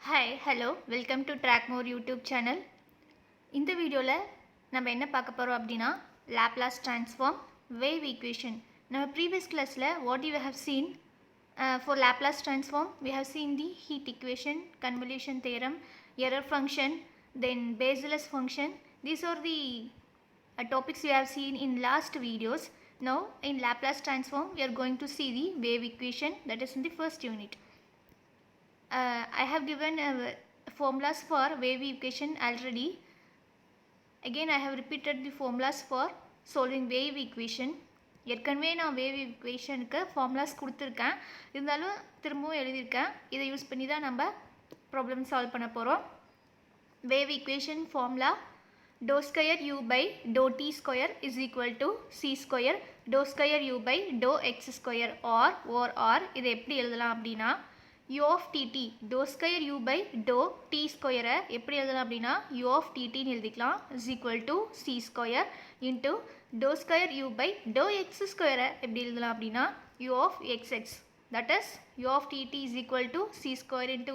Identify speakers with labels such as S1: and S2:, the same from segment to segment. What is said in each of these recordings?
S1: Hi, hello, welcome to Trackmore YouTube channel. இந்த வீடியோவில் நம்ம என்ன பார்க்க போகிறோம் அப்படின்னா Laplace transform wave equation. நம்ம previous classல what you have seen for Laplace transform we have seen the heat equation, convolution theorem, error function, then Bezel's function. These are the topics we have seen in last videos. Now in Laplace transform we are going to see the wave equation, that is in the first unit. I have given formulas for wave equation already. Again I have repeated the formulas for solving wave equation. ஏற்கனவே நான் wave ஈக்குவேஷனுக்கு formulas கொடுத்துருக்கேன், இருந்தாலும் திரும்பவும் எழுதியிருக்கேன். இதை use பண்ணி தான் நம்ம ப்ராப்ளம் சால்வ் பண்ண போகிறோம். Wave equation formula dou square u by dou t square is equal to c square dou square u by dou x square or இதை எப்படி எழுதலாம் அப்படின்னா u of tt dou square u by dou t square எப்படி எழுதலாம் அப்படின்னா u of tt ன்னு எழுதிக்கலாம் is equal to c square into dou square u by dou x square எப்படி எழுதலாம் அப்படின்னா u of xx, that is u of tt is equal to c square into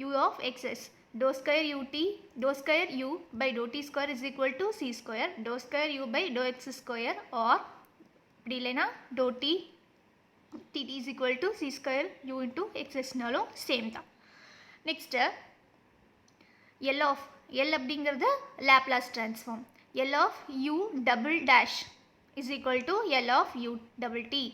S1: u of xs. Dou square ut dou square u by dou t square is equal to c square dou square u by dou x square or இப்படி இல்லைனா dou t tt is equal to c square u into xs நாலும் same தான். Next L of L அப்படிங்கிறது Laplace transform. L of u double dash is equal to L of u double t.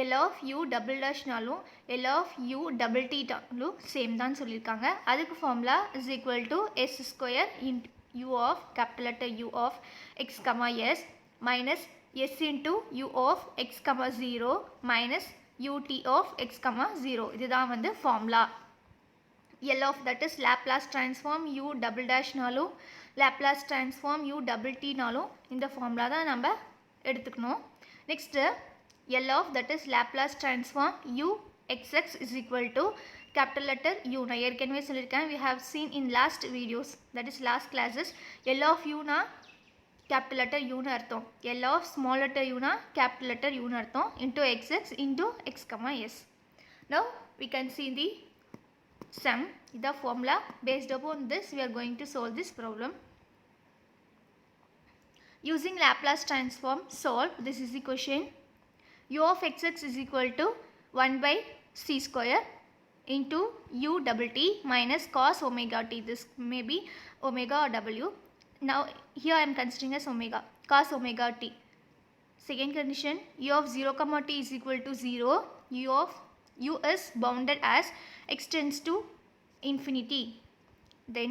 S1: L of u double dash நாலும் L of u double t நாலும் same தான் சொல்லியிருக்காங்க. அதுக்கு formula is equal to s square into u of capital letter u of x comma s minus s into u of x comma 0 minus ut of x comma 0. இதுதான் வந்து formula. L of that is Laplace transform u double dash நாலும் Laplace transform u double t நாலும் இந்த formula தான் நம்ம எடுத்துக்கணும். Next L of that is Laplace transform u xx is equal to capital letter u. நான் ஏற்கனவே சொல்லியிருக்கேன், we have seen in last videos, that is last classes. L of u na capital letter u னு அர்த்தம், L of small letter u na capital letter u னு அர்த்தம் into xx into x comma s. Now we can see the sum, the formula. Based upon this we are going to solve this problem. Using Laplace transform solve this is the question. U of xx is equal to 1 by c square into u double t minus cos omega t. This may be omega or w. Now here I am considering as omega, cos omega t. Second condition, u of 0 comma t is equal to 0. U is bounded as x tends to infinity. Then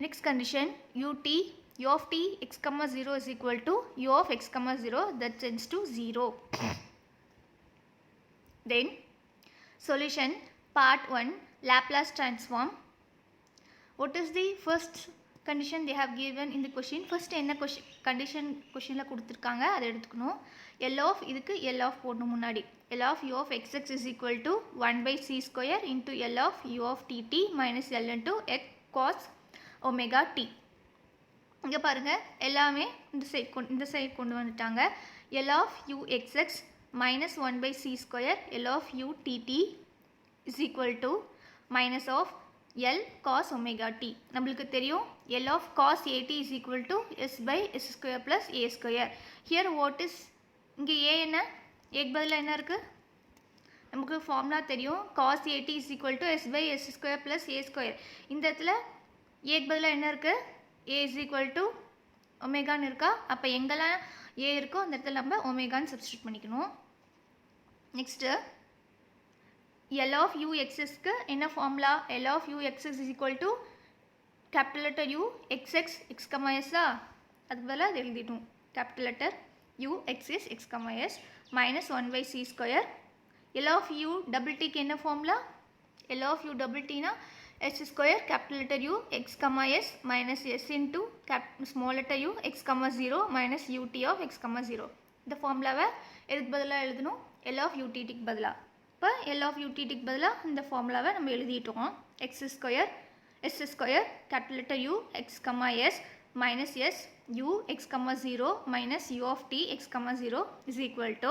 S1: next condition, u of t x comma 0 is equal to u of x comma 0 that tends to 0. Then solution part 1 Laplace transform. What is the first condition they have given in the question? First என்ன condition questionல கொடுத்திருக்காங்க அதை எடுத்துக்கணும். L of இதுக்கு L of போடணும் முன்னாடி. L of u of xx is equal to 1 by c square into L of u of tt minus L into x cos omega t. இங்கே பாருங்கள் எல்லாமே இந்த சைட் கொண்டு வந்துட்டாங்க. L of u xx minus 1 by c square L of u tt is equal to minus of L cos omega t. நம்மளுக்கு தெரியும் L of cos at is equal to s by s square plus a square. Here what is, இங்கே a என்ன, ஏக்கு பதிலாக என்ன இருக்குது, நமக்கு formula தெரியும் cos at is equal to s by s square plus a square. இந்த இடத்துல ஏக்கு பதிலாக என்ன இருக்குது, a is equal to ஒமேகான்னு இருக்கா, அப்போ எங்கெல்லாம் a இருக்கோ அந்த இடத்துல நம்ம ஒமேகான்னு சப்ஸ்டியூட் பண்ணிக்கணும். நெக்ஸ்ட்டு L of u xxக்கு என்ன formula, L of u xx is equal to capital letter u xx x comma s அதுக்கு பதிலாக அது எழுதிட்டோம் capital letter u xx x comma s minus 1 by c square. L of u double t க்கு என்ன formula, L of u double t னா s square capital letter u x comma s minus s into small letter u x comma 0 minus ut of x comma 0. இந்த ஃபார்முலாவை எதுக்கு பதிலாக எழுதணும், L of ut க்கு பதிலாக. இப்போ L of ut க்கு பதிலாக இந்த ஃபார்முலாவை நம்ம எழுதிட்டோம். x square s square capital letter u x comma s minus s u x comma 0 minus u of t x comma 0 is equal to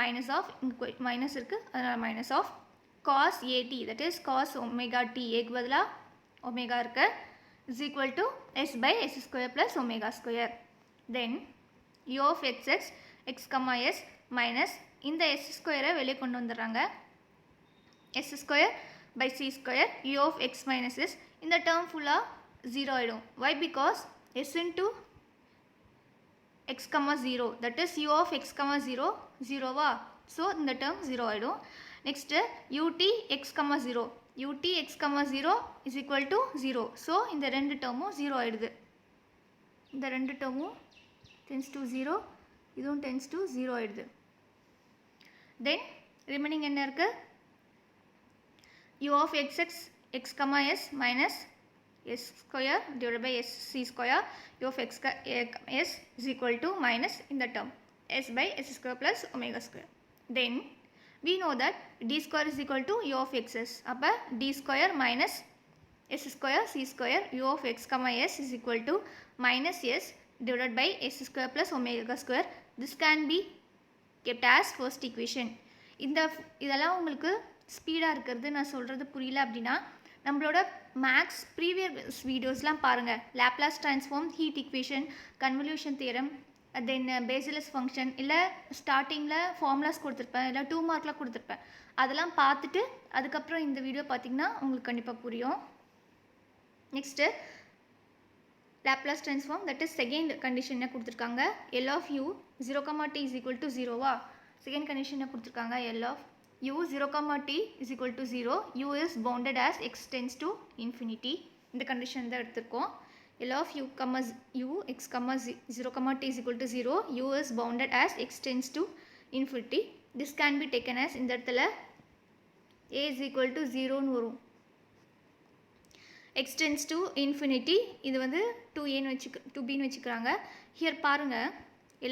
S1: minus of minus இருக்குது அதனால் minus of cos at, that is cos omega t, एक बदला omega इरुक्क, is equal to s by s square plus omega square. Then u of xx x comma s minus இந்த s square வெளியே கொண்டு வந்துடுறாங்க, s square by c square u of x minus s, இந்த term ஃபுல்லாக 0 ஆகிடும். Why? Because s into x comma 0, that is u of x comma 0 0 வா, so இந்த term 0 ஆகிடும். Next ut x comma 0, ut x comma 0 is equal to 0, so இந்த ரெண்டு termும் 0 ஆகிடுது. இந்த ரெண்டு termும் tends to 0, இதுவும் tends to 0 ஆகிடுது. Then remaining என்ன இருக்கு, u of xx x comma s minus s square divided by s c square u of x s is equal to minus in the term s by s square plus omega square. Then we know that d square is equal to u of xs. அப்போ d square minus s square c square u of x comma s is equal to minus s divided by s square plus omega square. This can be kept as first equation. இதெல்லாம் உங்களுக்கு ஸ்பீடாக இருக்கிறது நான் சொல்கிறது புரியல அப்படின்னா நம்மளோட maths previous வீடியோஸ்லாம் பாருங்கள். Laplace transform, heat equation, convolution theorem, then Bessel's function, இல்லை ஸ்டார்டிங்கில் ஃபார்முலாஸ் கொடுத்துருப்பேன், இல்லை 2 மார்க்லாம் கொடுத்துருப்பேன். அதெல்லாம் பார்த்துட்டு அதுக்கப்புறம் இந்த வீடியோ பார்த்திங்கன்னா உங்களுக்கு கண்டிப்பாக புரியும். Next Laplace transform, that is second condition என்ன கொடுத்துருக்காங்க, L of u 0, t is equal to 0வா. செகண்ட் கண்டிஷன் என்ன கொடுத்துருக்காங்க, L of u 0, t is equal to 0, u is bounded as x tends to infinity. இந்த condition தான் எடுத்திருக்கோம். L of u, u x, 0, t is equal to 0, u is bounded as x tends to infinity. This can be taken as இந்த இடத்துல a is equal to 0 வரும். x tends to infinity, இது வந்து 2b வச்சுக்கிறாங்க. Here பாருங்க,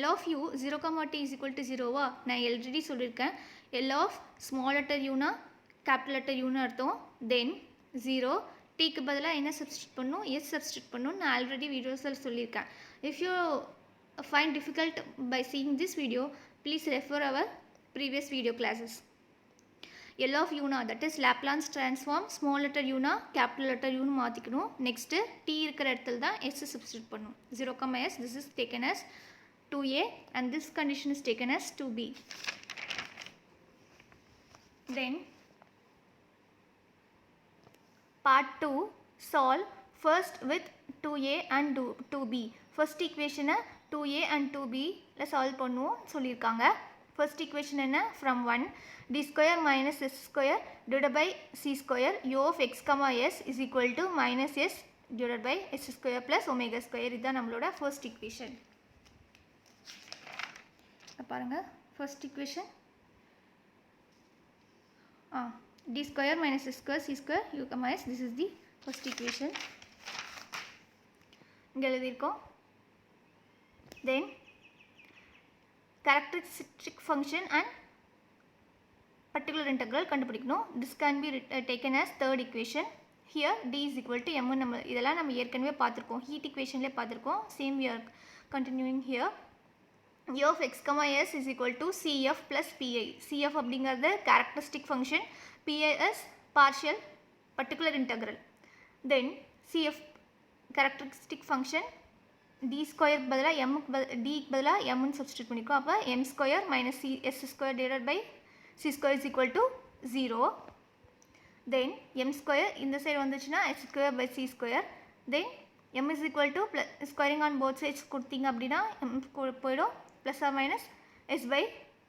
S1: L of u 0, t is equal to 0வா. நான் already சொல்லியிருக்கேன், L of small letter u னா capital letter u னு அர்த்தம். Then 0, tக்கு பதிலாக என்ன சப்ஸ்டியூட் பண்ணும், s சப்ஸ்டியூட் பண்ணும். நான் ஆல்ரெடி வீடியோஸில் சொல்லியிருக்கேன். If you find difficult by seeing this video, please refer our previous video classes. L of u னா, that is Laplace transform, small letter u னா capital letter u னு மாற்றிக்கணும். Next t இருக்கிற இடத்துல தான் s சப்ஸ்டியூட் பண்ணும். 0, s, this is taken as 2a and this condition is taken as 2b. Then part 2, solve first with 2a and 2b. First equation 2a and 2b la solve பண்ணுவோம் சொல்லியிருக்காங்க. First equation என்ன, from 1 d square minus s square divided by c square u of x comma s is equal to minus s divided by s square plus omega square. இதுதான் நம்மளோட first equation. பாருங்க, first equation d square minus s square c square u comma s, this is the first equation. இங்கே எழுதியிருக்கோம். Then characteristic function and particular integral கண்டுபிடிக்கணும். This can be taken as third equation. Here d is equal to m. நம்ம இதெல்லாம் நம்ம ஏற்கனவே பார்த்துருக்கோம், heat இக்குவேஷன்லேயே பார்த்துருக்கோம். Same we are continuing here. u of x comma s is equal to cf plus pi. cf அப்படிங்கிறது characteristic function, pi is partial particular integral. Then cf characteristic function, d square பதிலாக m, d பதிலாக m னு substitute பண்ணிக்கோ. அப்போ m square minus s square divided by c square is equal to 0. Then m square இந்த side வந்துச்சுன்னா s square by c square. Then m is equal to squaring on both sides கொடுத்தீங்க அப்படின்னா m போயிடும், plus or minus s by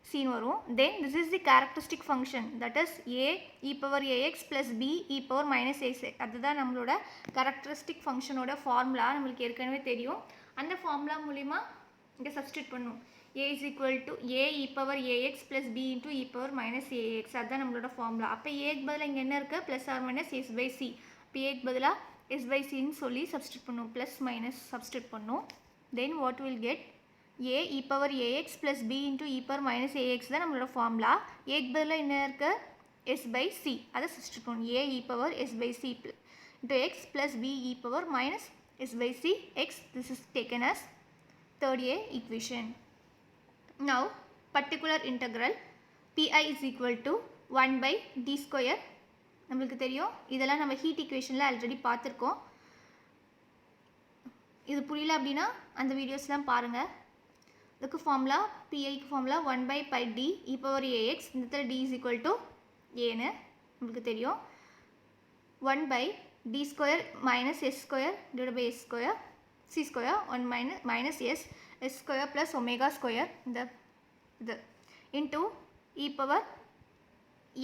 S1: c னு வரும். Then this is the characteristic function, that is a e power ax plus b e power minus ax. அதுதான் நம்மளோட characteristic functionோட formula, நம்மளுக்கு ஏற்கனவே தெரியும். அந்த ஃபார்முலா மூலிமா இங்கே சப்ஸ்டியூட் பண்ணும். a is equal to a e power ax plus b into e power minus ax. அதுதான் நம்மளோட ஃபார்முலா. அப்போ aக்கு பதிலாக இங்கே என்ன இருக்குது, plus or minus s by c. இப்போ aக்கு பதிலாக s by c ன்னு சொல்லி சப்ஸ்டியூட் பண்ணும், plus minus சப்ஸ்டியூட் பண்ணும். Then what will get, a e power ax plus b into e power minus ax தான் நம்மளோட ஃபார்முலா. aக்கு பதிலாக என்ன இருக்குது, s by c, அதை சப்ஸ்டியூட் பண்ணும். a e power s by c into x plus b e power minus s by c x. This is taken as third a equation. Now particular integral, pi is equal to 1 by d square நம்மளுக்கு தெரியும். இதெல்லாம் நம்ம heat ஈக்குவேஷனில் already பார்த்துருக்கோம். இது புரியல அப்படின்னா அந்த வீடியோஸ்லாம் பாருங்கள். இதுக்கு formula பிஐக்கு formula 1 by pi d e power ax. இந்த இடத்துல d is equal to ஏன்னு நம்மளுக்கு தெரியும். 1 by d square minus s square divided by s square c square 1 minus s square plus omega square இந்த இது into e power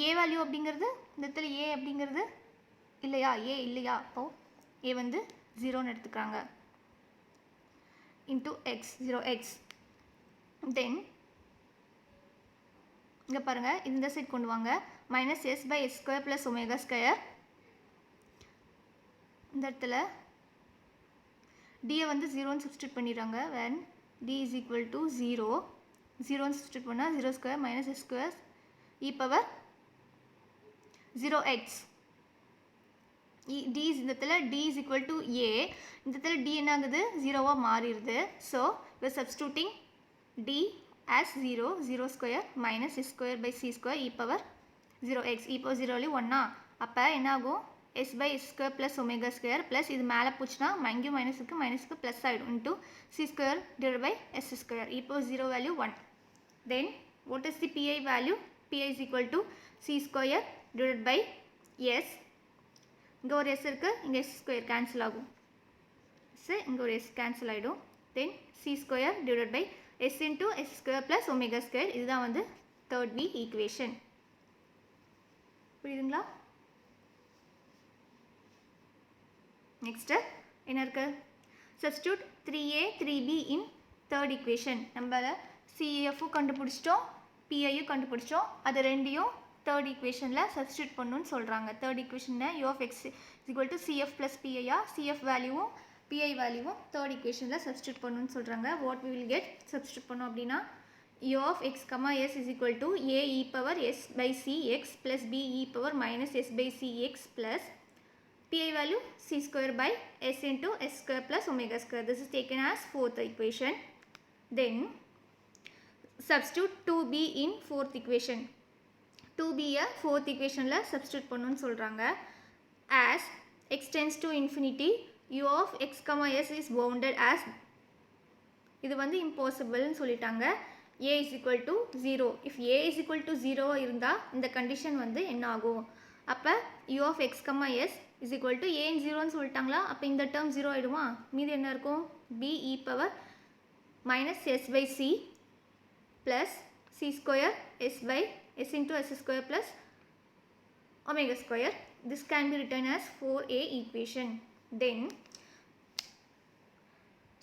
S1: a value அப்படிங்கிறது இந்த இடத்துல a அப்படிங்கிறது இல்லையா, a இல்லையா, அப்போது a வந்து 0ன்னு எடுத்துக்கிறாங்க into x 0x. தென் இங்கே பாருங்கள், இந்த சைட் கொண்டு வாங்க. Minus s by s square plus omega square. இந்த இடத்துல டியை வந்து 0ன்னு சப்ஸ்டியூட் பண்ணிடுறாங்க. when d is equal to 0 0ன்னு சப்ஸ்டியூட் பண்ணால் 0 square minus s square e power 0x. d இந்த இடத்துல d is equal to a. இந்த இடத்துல d என்ன ஆகுது, 0வாக மாறிடுது. So we are substituting d as 0 square minus s square by c square e power 0x. e power 0 only 1 அப்போ என்ன ஆகும், s by s square plus omega square plus இது மேலே போச்சுன்னா இங்கேயும் மைனஸுக்கு ப்ளஸ் ஆகிடும் into c square divided by s square. e power 0 value 1. then what is the pi value? pi is equal to c square divided by s. இங்கே ஒரு s இருக்குது, இங்கே s square cancel ஆகும். இங்கே ஒரு s கேன்சல் ஆகிடும். then c square divided by s into s square plus omega square. இதுதான் வந்து third B equation. புரியுதுங்களா? நெக்ஸ்ட்டு என்ன இருக்கு, substitute 3a 3b in third equation. நம்ம CF கண்டுபிடிச்சிட்டோம், PIயும் கண்டுபிடிச்சோம். அது ரெண்டையும் தேர்ட் ஈக்குவேஷனில் சப்ஸ்டியூட் பண்ணணும்னு சொல்கிறாங்க. தேர்ட் ஈக்குவேஷனில் u of x is equal to cf plus pi. cf வேல்யூவும் pi வேல்யூவும் தேர்ட் ஈக்குவேஷனில் சப்ஸ்டியூட் பண்ணணும்னு சொல்கிறாங்க. What we will get substitute பண்ணோம் அப்படின்னா u of x, s is equal to a e power s by c x plus b e power minus s by c x plus pi value c square by s into s square plus omega square. This is taken as fourth equation. Then substitute 2b in fourth equation. 2b fourth equationல substitute பண்ணணும்னு சொல்கிறாங்க. as x tends to infinity u of x, s is bounded as, இது வந்து impossibleன்னு சொல்லிட்டாங்க. a is equal to 0. if a is equal to 0 இருந்தால் இந்த condition வந்து என்ன ஆகும், அப்போ u of x, s is equal to a in 0ன்னு சொல்லிட்டாங்களா, அப்போ இந்த டேர்ம் 0 ஆகிடுமா, மீது என்ன இருக்கும், b e power minus s by c plus c square s by s into s square plus omega square. This can be written as 4a equation. Then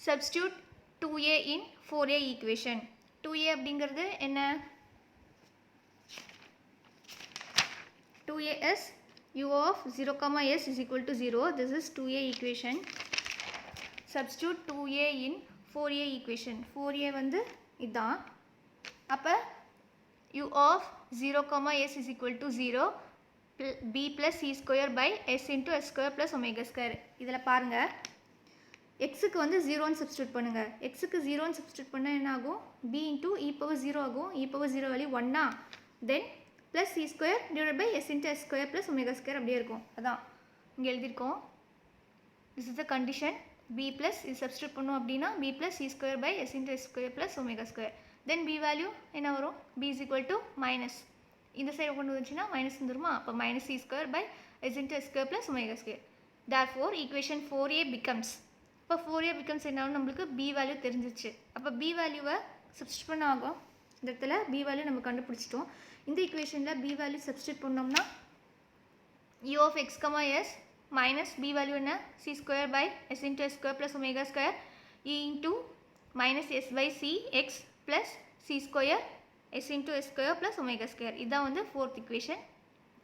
S1: substitute 2a in 4a equation. 2a அப்படிங்கிறது என்ன, 2a is u of 0, s is equal to 0. This is 2a equation. Substitute 2a in 4a equation. 4a வந்து இதான். அப்போ u of 0, s is equal to 0 b plus c square by s into s square plus omega square. இதில் பாருங்கள், எக்ஸுக்கு வந்து 0ன்னு substitute பண்ணுங்கள். எக்ஸுக்கு 0ன்னு சப்ஸ்டியூட் பண்ணால் என்ன ஆகும், b into e power 0 ஆகும். e power 0 value 1 then plus c square divide by s into s square plus omega square அப்படியே இருக்கும். அதான் இங்கே எழுதியிருக்கோம். this is the condition. b plus இது சப்ஸ்டியூட் பண்ணோம் அப்படின்னா b plus c square by s into s square plus omega square. Then b value என்ன வரும், b is equal to minus, இந்த சைடு கொண்டு வந்துச்சுன்னா மைனஸ் வந்துருமா, அப்போ minus c square by s into s square plus omega square. therefore equation 4a becomes, இப்போ 4a becomes என்ன ஆகும், நம்மளுக்கு b வேல்யூ தெரிஞ்சிச்சு. அப்போ b வேல்யூவை சப்ஸ்டியூட் பண்ண ஆகும். இந்த இடத்துல b வேல்யூ நம்ம கண்டுபிடிச்சிட்டோம். இந்த ஈக்குவேஷனில் b வேல்யூ சப்ஸ்டியூட் பண்ணோம்னா u of x, s minus b value என்ன, c square by s into s square plus omega square e into minus s by c x plus c square s into s square plus omega square. இதுதான் வந்து fourth equation,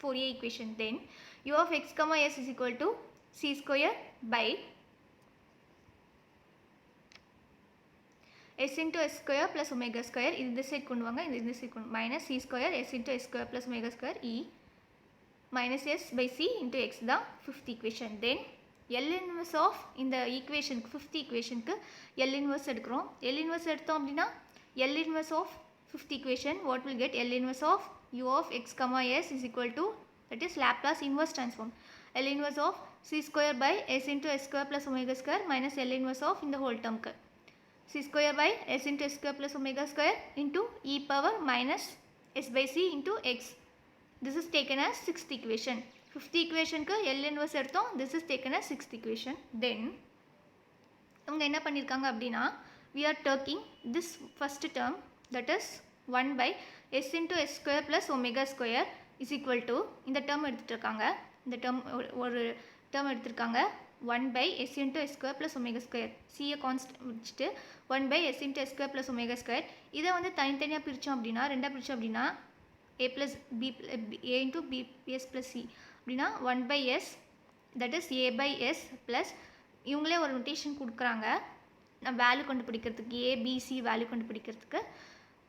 S1: 4a equation. then u of x, s is equal to c square by s into s square plus omega square. இது இந்த side கொண்டு வாங்க, இது இந்த side கொண்டு minus c square s into s square plus omega square e minus s by c into x தான் fifth equation. then L inverse of இந்த ஈக்குவேஷனுக்கு fifth ஈக்குவேஷனுக்கு L inverse எடுக்கிறோம். L inverse எடுத்தோம் அப்படின்னா L inverse of fifth equation, what will get, L inverse of u of x comma s is equal to, that is Laplace inverse transform, L inverse of c square by s into s square plus omega square minus L inverse of in the whole term c square by s into s square plus omega square into e power minus s by c into x. This is taken as sixth equation. Fifth equation ku L inverse எடுத்தோம். This is taken as sixth equation. Then அவங்க என்ன பண்ணிருக்காங்க அப்படினா, we are taking this first term, that is 1 by s into s square plus omega square is equal to, இந்த term எடுத்துட்டாங்க. இந்த term ஒரு term எடுத்துட்டாங்க 1 by s into s square plus omega square. c a constant வச்சிட்டு 1 by s into s square plus omega square. இதை வந்து தனித்தனியா பிரிச்சோம் அப்படினா, ரெண்டா பிரிச்சோம் அப்படினா a plus b a into b s plus c அப்படினா 1 by s, that is a by s plus இவங்களே ஒரு நோட்டேஷன் கொடுக்குறாங்க நான் வேல்யூ கண்டுபிடிக்கிறதுக்கு a b c வேல்யூ கண்டுபிடிக்கிறதுக்கு.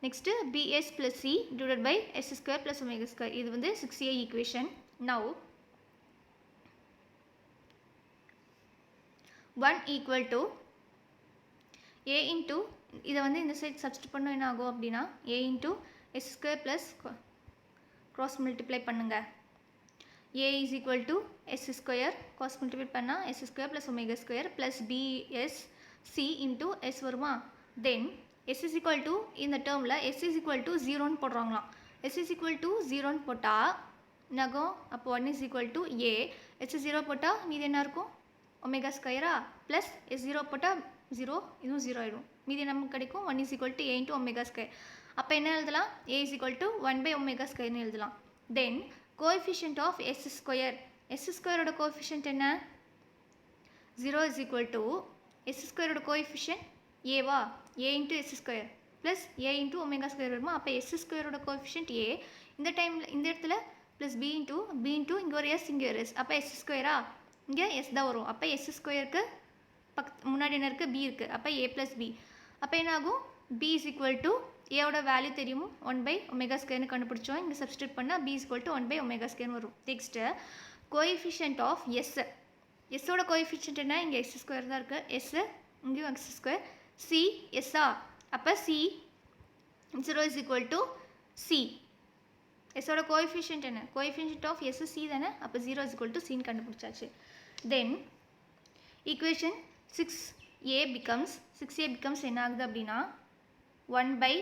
S1: Next bs plus c divided by s square plus omega square. இது வந்து 6a equation. now 1 equal to a into, இதை வந்து இந்த சைட் சப்ஸ்டிட் பண்ணோம் என்ன ஆகும் அப்படின்னா a into s square plus cross multiply பண்ணுங்க, a is equal to s square cross multiply பண்ணா s square plus omega square plus bs c into s வருமா. then s is equal to, இந்த டேர்மில் s is equal to 0 போடுறாங்களாம். s is equal to 0 போட்டால் நகம் அப்போ 1 is equal to a, s 0 போட்டால் மீது என்ன இருக்கும் ஒமேகா ஸ்கொயரா ப்ளஸ் s 0 போட்டால் 0, இதுவும் 0 ஆகிடும், மீதி நமக்கு கிடைக்கும் 1 is equal to a into omega square. அப்போ என்ன எழுதலாம், a is equal to 1 by omega square எழுதலாம். then coefficient of s square, s square ஓட coefficient என்ன 0 is equal to s square ஓட coefficient a வா, a into s square plus a into omega square வருமா. அப்போ s square ஓட coefficient a, இந்த டைமில் இந்த இடத்துல plus b into இங்கே ஒரு s இங்கே ஒரு s, அப்போ s ஸ்கொயரா இங்கே s தான் வரும். அப்போ s ஸ்கொயருக்கு முன்னாடி என்ன இருக்குது b இருக்குது, அப்போ a plus b. அப்போ என்ன ஆகும் b is equal to, a ஓட வேல்யூ தெரியும் 1 by omega square கண்டுபிடிச்சோம், இங்கே சப்ஸ்டிட் பண்ணால் b is equal to 1 by omega square வரும். Next coefficient of s, s ஓட கோஎஃபிஷியன்ட் என்ன, இங்கே s ஸ்கொயர் தான் இருக்குது, s இங்கேயும் x ஸ்கொயர், c s ஆ, அப்போ c 0 is equal to c. s ஓட கோஎஃபிஷியன்ட் என்ன, கோஎஃபிஷியன்ட் ஆஃப் s c தானே, அப்போ 0 is equal to c கண்டுபிடிச்சாச்சு. then equation 6a becomes என்ன ஆகுது அப்படின்னா 1 by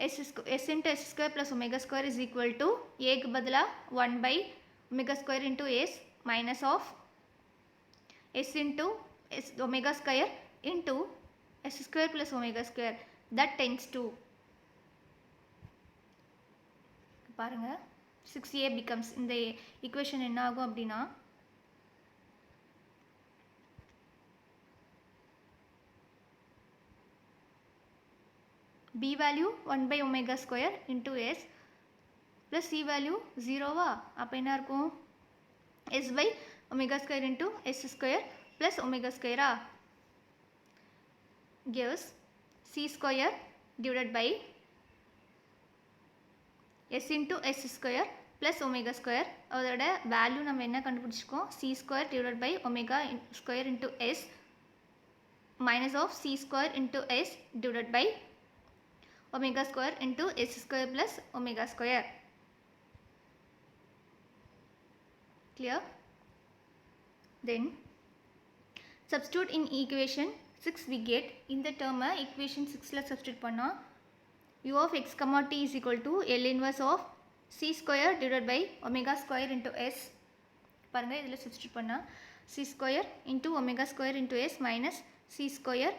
S1: s into s square plus omega square is equal to a க்கு பதிலாக 1 by omega square into s minus of s into s omega square into s square plus omega square, that tends to, பாருங்க 6a becomes, இந்த equation என்ன ஆகும் அப்படின்னா b value 1 by omega square into s plus c value 0 வா, அப்போ என்ன இருக்கும் s by omega square into s square plus omega square gives c square divided by s into s square plus omega square. அதோட value நம்ம என்ன கண்டுபிடிச்சிருக்கோம், c square divided by omega square into s minus of c square into s divided by omega square into s square plus omega square. Clear? Then substitute in equation 6 we get, இந்த term equation 6ல substitute பண்ணா u of x comma t is equal to L inverse of c square divided by omega square into s. பாருங்க இதில் substitute பண்ணா c square into omega square into s minus c square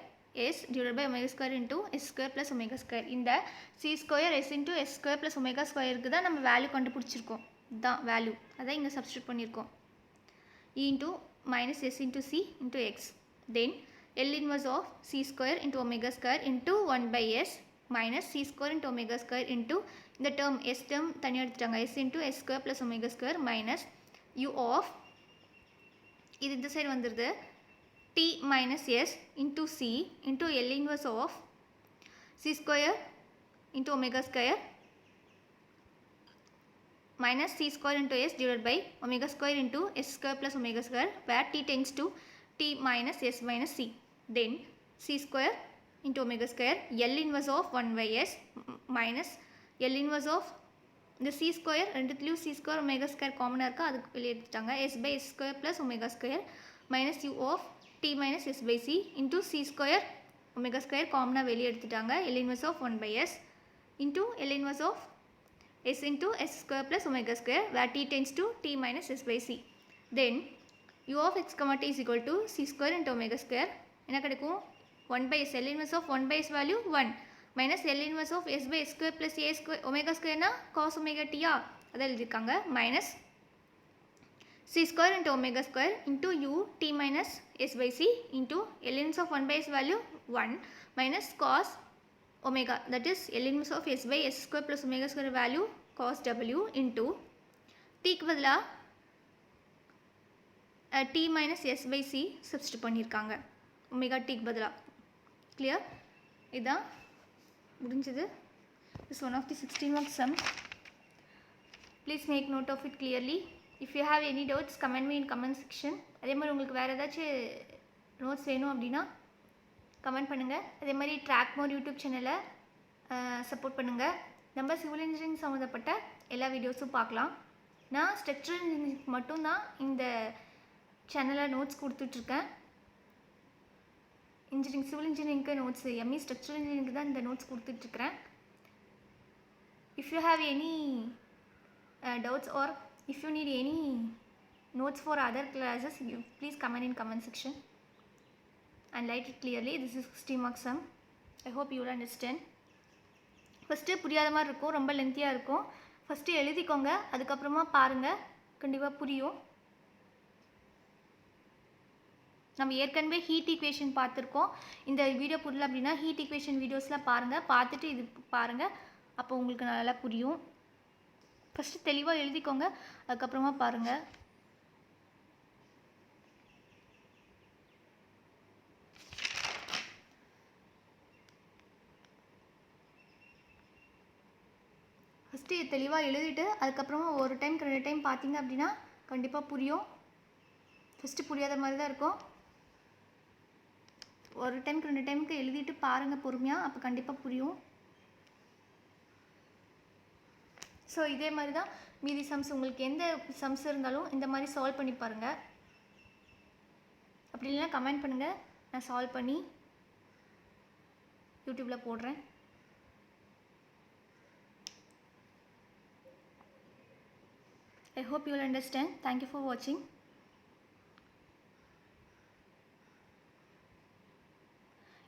S1: s divided by omega square into s square plus omega square. இந்த c square s into s square plus omega square தான் நம்ம value கண்டுபிடிச்சிருக்கோம், தான் value, அதான் இங்கே substitute பண்ணியிருக்கோம். e into minus s into c into x. then L inverse of c square into omega square into 1 by s minus c square into omega square into இந்த term s term தனியாக எடுத்துட்டாங்க, s into s square plus omega square minus u of, இது இந்த side வந்துடுது, t minus s into c into L inverse of c square into omega square minus c square into s divided by omega square into s square plus omega square, where t tends to t minus s minus c. then c square into omega square L inverse of 1 by s minus L inverse of இந்த c square ரெண்டுத்துலேயும் c square omega square காமனாக இருக்கா, அதுக்கு வெளியே எடுத்துட்டாங்க. S by s square plus omega square minus u of t minus s by c into c square omega square காமனாக வெளியே எடுத்துட்டாங்க. L inverse of 1 by s into L inverse of s into s square plus omega square where t tends to t minus s by c. Then u of x comma t is equal to c square into omega square. என்ன கிடைக்கும் 1 by s, L inverse of 1 by s value 1 minus L inverse of s by s square plus a square omega square na cos omega t அதை எழுதிருக்காங்க minus c square into omega square into u t minus s by c into L inverse of 1 by s value 1 minus cos omega, that is L inverse of s by s square plus omega square value cos w into t க்கு பதிலா t minus s by c substitute பண்ணியிருக்காங்க omega t க்கு பதிலா. clear? இதான் முடிஞ்சது. this is one of the 16 mark sum. please make note of it clearly. if you have any doubts comment me in comment section. அதே மாதிரி உங்களுக்கு வேறு ஏதாச்சும் நோட்ஸ் வேணும் அப்படின்னா கமெண்ட் பண்ணுங்கள். அதே மாதிரி ட்ராக் மோர் யூடியூப் சேனலை சப்போர்ட் பண்ணுங்கள். நம்ம சிவில் இன்ஜினியரிங் சம்மந்தப்பட்ட எல்லா வீடியோஸும் பார்க்கலாம். நான் ஸ்ட்ரக்சரல் இன்ஜினியரிங் மட்டும்தான் இந்த சேனலில் நோட்ஸ் கொடுத்துட்ருக்கேன். இன்ஜினியரிங் சிவில் இன்ஜினியரிங்க்கு நோட்ஸ் எம்இ ஸ்ட்ரக்சரல் இன்ஜினியரிங்க்கு தான் இந்த நோட்ஸ் கொடுத்துட்ருக்குறேன். If you have any doubts or if you need any notes for other classes, you please comment in comment section and write it clearly. this is 60 mark sum. I hope you will understand. First புரியாத மாதிரி இருக்கும், ரொம்ப லென்த்தியாக இருக்கும். First எழுதிக்கோங்க, அதுக்கப்புறமா பாருங்கள், கண்டிப்பாக புரியும். நம்ம ஏற்கனவே ஹீட் ஈக்குவேஷன் பார்த்துருக்கோம். இந்த வீடியோ புரியல அப்படின்னா ஹீட் ஈக்குவேஷன் வீடியோஸ்லாம் பாருங்கள், பார்த்துட்டு இது பாருங்கள், அப்போ உங்களுக்கு நல்லா புரியும். ஃபஸ்ட்டு தெளிவாக எழுதிக்கோங்க, அதுக்கப்புறமா பாருங்கள். ஃபஸ்ட்டு தெளிவாக எழுதிட்டு அதுக்கப்புறமா ஒரு டைம் 2 டைம் பார்த்தீங்க அப்படின்னா கண்டிப்பாக புரியும். ஃபஸ்ட்டு புரியாத மாதிரி தான் இருக்கும். ஒரு டைம் 2 டைமுக்கு எழுதிட்டு பாருங்கள் பொறுமையாக, அப்போ கண்டிப்பாக புரியும். ஸோ இதே மாதிரி தான் மீதி சம்ஸ், உங்களுக்கு எந்த சம்ஸ் இருந்தாலும் இந்த மாதிரி சால்வ் பண்ணி பாருங்கள். அப்படி இல்லைன்னா கமெண்ட் பண்ணுங்கள், நான் சால்வ் பண்ணி யூடியூப்பில் போடுறேன். I hope you will understand. Thank you for watching.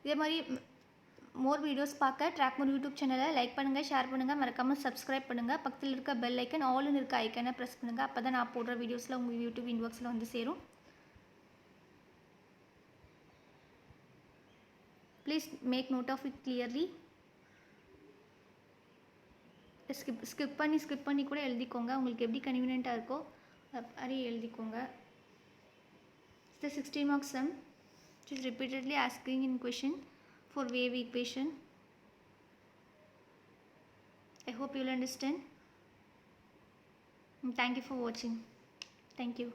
S1: இதே மாதிரி மோர் வீடியோஸ் பார்க்க ட்ராக் மோர் யூடியூப் சேனலை லைக் பண்ணுங்கள், ஷேர் பண்ணுங்கள், மறக்காமல் சப்ஸ்கிரைப் பண்ணுங்கள். பக்கத்தில் இருக்க பெல் ஐக்கன் ஆல்னு இருக்க ஐக்கனை ப்ரெஸ் பண்ணுங்கள். அப்போ தான் நான் போடுற வீடியோஸில் உங்கள் யூடியூப் இன்பாக்ஸில் வந்து சேரும். Please make note of it clearly. Skip பண்ணி கூட எழுதிக்கோங்க, உங்களுக்கு எப்படி கன்வீனியண்ட்டாக இருக்கோ அப்படி எழுதிக்கோங்க. The 16 mark sum which is repeatedly asking in question for wave equation. I hope you will understand. Thank you for watching. Thank you.